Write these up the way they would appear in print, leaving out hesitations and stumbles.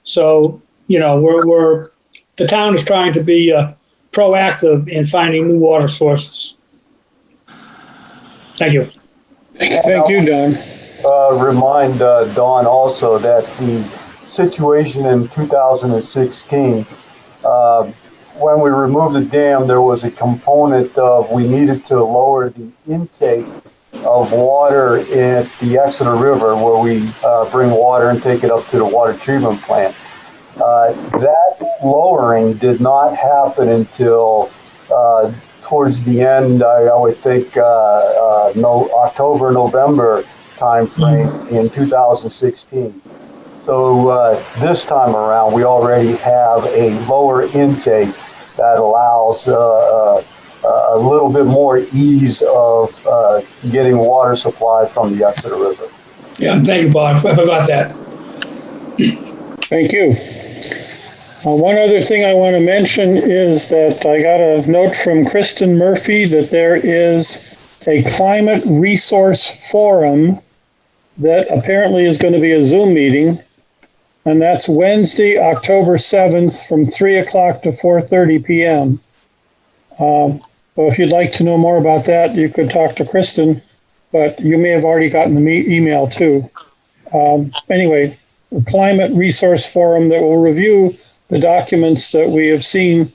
So, the town is trying to be proactive in finding new water sources. Thank you. Thank you, Don. Remind Don also that the situation in 2016, when we removed the dam, there was a component of we needed to lower the intake of water at the Exeter River, where we bring water and take it up to the water treatment plant. That lowering did not happen until towards the end, I would think October, November timeframe in 2016. So this time around, we already have a lower intake that allows a little bit more ease of getting water supply from the Exeter River. Yeah, thank you, Bob. I forgot that. Thank you. One other thing I want to mention is that I got a note from Kristen Murphy that there is a climate resource forum that apparently is going to be a Zoom meeting, and that's Wednesday, October 7th from 3 o'clock to 4:30 p.m. So if you'd like to know more about that, you could talk to Kristen, but you may have already gotten the email too. Anyway, a climate resource forum that will review the documents that we have seen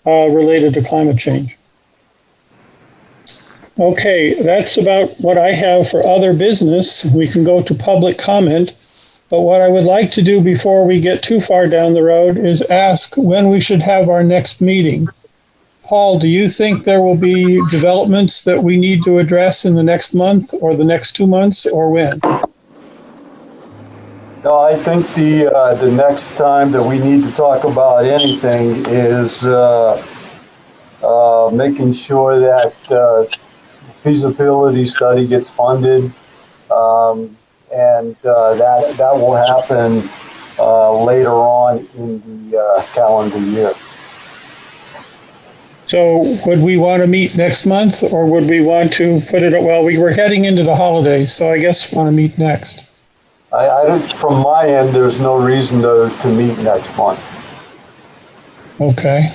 related to climate change. Okay, that's about what I have for other business. We can go to public comment, but what I would like to do before we get too far down the road is ask when we should have our next meeting. Paul, do you think there will be developments that we need to address in the next month or the next 2 months, or when? No, I think the next time that we need to talk about anything is making sure that feasibility study gets funded, and that will happen later on in the calendar year. So would we want to meet next month, or would we want to put it, well, we were heading into the holidays, so I guess we want to meet next. I don't, from my end, there's no reason to meet next month. Okay.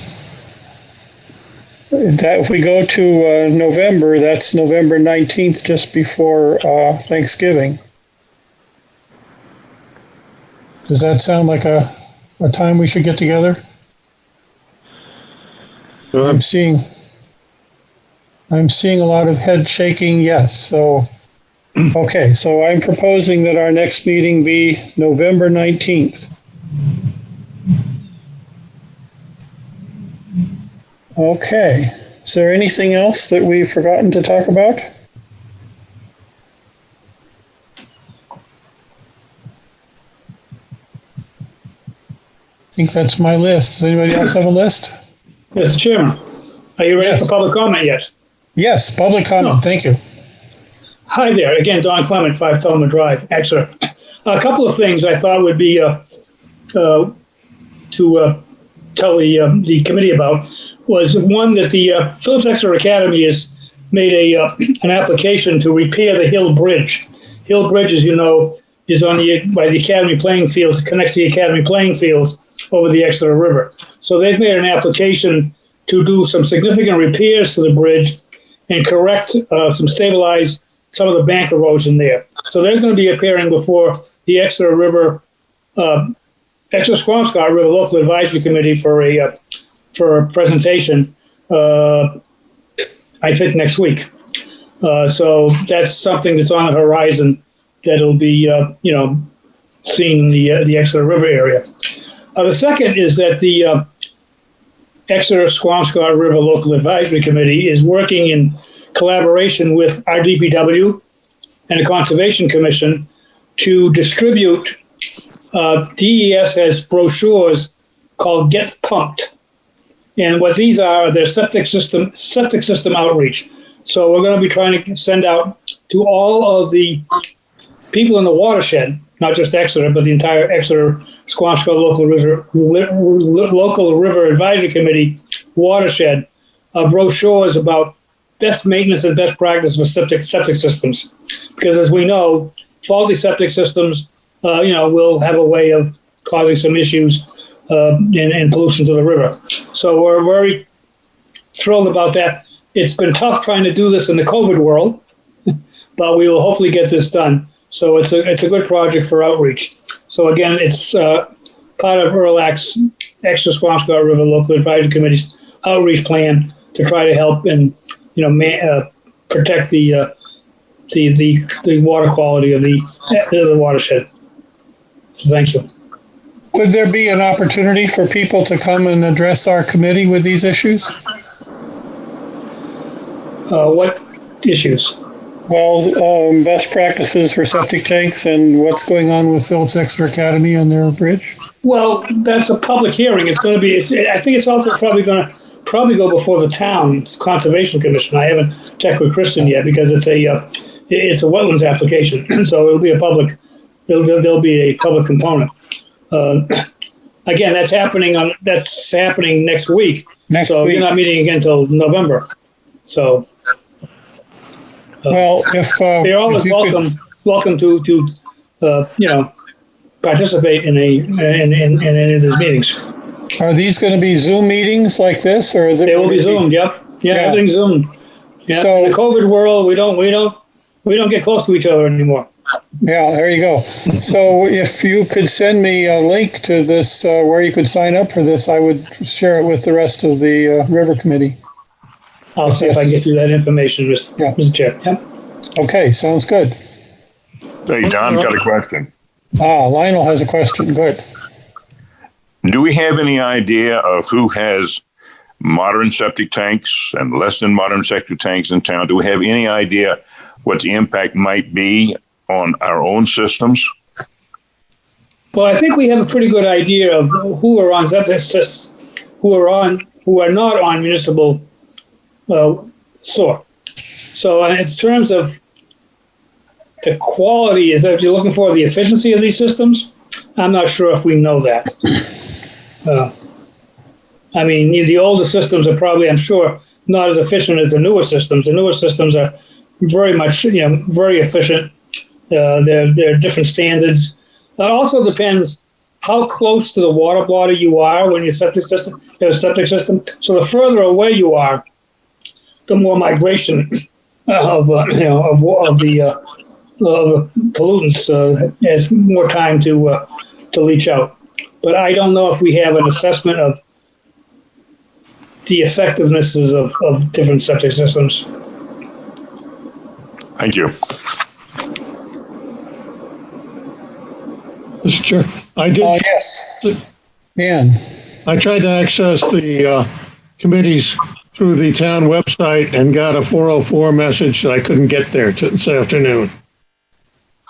If we go to November, that's November 19th, just before Thanksgiving. Does that sound like a time we should get together? Sure. I'm seeing a lot of head shaking, yes. So, okay, so I'm proposing that our next meeting be November 19th. Okay, is there anything else that we've forgotten to talk about? I think that's my list. Does anybody else have a list? Mr. Chairman, are you ready for public comment yet? Yes, public comment. Thank you. Hi there. Again, Don Clement, 5 Thelma Drive, Exeter. A couple of things I thought would be to tell the committee about was one that the Phillips Exeter Academy has made an application to repair the Hill Bridge. Hill Bridge, as you know, is on by the Academy playing fields, connects the Academy playing fields over the Exeter River. So they've made an application to do some significant repairs to the bridge and correct stabilize some of the bank erosion there. So they're going to be appearing before the Exeter River, Exeter-Squamscott River Local Advisory Committee for a presentation, I think next week. So that's something that's on the horizon that'll be, seen in the Exeter River area. The second is that the Exeter-Squamscott River Local Advisory Committee is working in collaboration with our DPW and the Conservation Commission to distribute DES has brochures called Get Pumped. And what these are, they're septic system outreach. So we're going to be trying to send out to all of the people in the watershed, not just Exeter, but the entire Exeter-Squamscott Local River Advisory Committee watershed brochures about best maintenance and best practice for septic systems. Because as we know, faulty septic systems, will have a way of causing some issues and pollution to the river. So we're very thrilled about that. It's been tough trying to do this in the COVID world, but we will hopefully get this done. So it's a good project for outreach. So again, it's part of ERLAC's Exeter Swampscott River Local Advisory Committee's outreach plan to try to help and protect the water quality of the watershed. So thank you. Would there be an opportunity for people to come and address our committee with these issues? What issues? Well, best practices for septic tanks and what's going on with Phillips Exeter Academy on their bridge? Well, that's a public hearing. It's going to be, I think it's also probably going to go before the town's Conservation Commission. I haven't checked with Kristen yet because it's a wetlands application. So it'll be there'll be a public component. Again, that's happening next week. So you're not meeting again until November. So. Well, they're always welcome to participate in any of these meetings. Are these going to be Zoom meetings like this, or they will be zoomed? Yep. Yeah, everything's zoomed. Yeah. So in the COVID world, we don't get close to each other anymore. Yeah, there you go. So if you could send me a link to this where you could sign up for this, I would share it with the rest of the River Committee. I'll see if I can get you that information, Mr. Chair. Yep. Okay, sounds good. Hey, Don's got a question. Lionel has a question. Good. Do we have any idea of who has modern septic tanks and less than modern septic tanks in town? Do we have any idea what the impact might be on our own systems? Well, I think we have a pretty good idea of who are on septic systems, who are not on municipal sewer. So in terms of the quality, is that you're looking for the efficiency of these systems? I'm not sure if we know that. I mean, the older systems are probably, I'm sure, not as efficient as the newer systems. The newer systems are very much, very efficient. They're different standards. It also depends how close to the water body you are when you have a septic system. So the further away you are, the more migration of the pollutants has more time to leach out. But I don't know if we have an assessment of the effectivenesses of different septic systems. Thank you. Mr. Chair, I did. Yes. Dan. I tried to access the committees through the town website and got a 404 message that I couldn't get there this afternoon.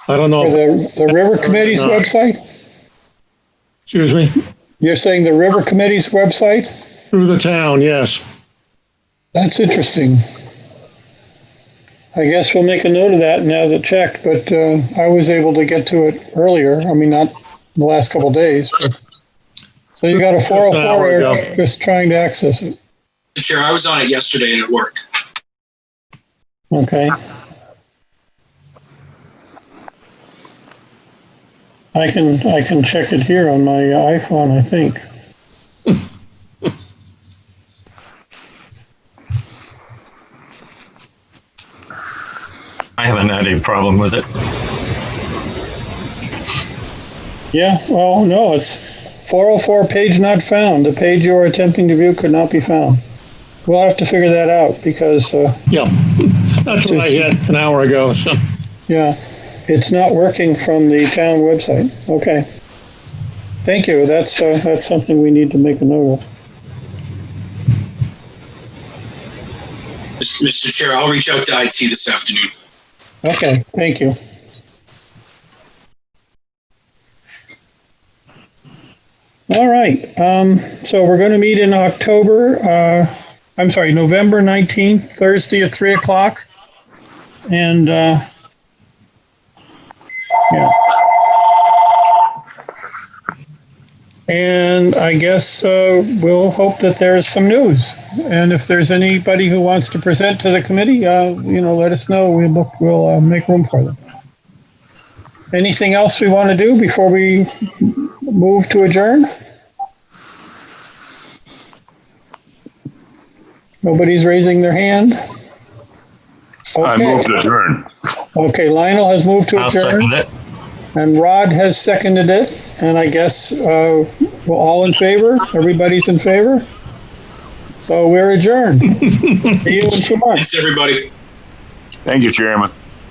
I don't know. The River Committee's website? Excuse me? You're saying the River Committee's website? Through the town, yes. That's interesting. I guess we'll make a note of that and have it checked, but I was able to get to it earlier. I mean, not the last couple of days. But. So you got a 404 error just trying to access it. Chair, I was on it yesterday and it worked. Okay. I can check it here on my iPhone, I think. I haven't had any problem with it. Yeah, well, no, it's 404 page not found. The page you are attempting to view could not be found. We'll have to figure that out because... yeah, that's what I had an hour ago. So. Yeah, it's not working from the town website. Okay. Thank you. That's something we need to make a note of. Mr. Chair, I'll reach out to IT this afternoon. Okay, thank you. All right, so we're going to meet in November 19th, Thursday at 3 o'clock. And, yeah. And I guess we'll hope that there's some news. And if there's anybody who wants to present to the committee, let us know. We'll make room for them. Anything else we want to do before we move to adjourn? Nobody's raising their hand? I Okay. move to adjourn. Okay, Lionel has moved to I'll adjourn. second it. And Rod has seconded it. And I guess we're all in favor? Everybody's in favor? So we're adjourned. See you in 2 months. Thanks, everybody. Thank you, Chairman.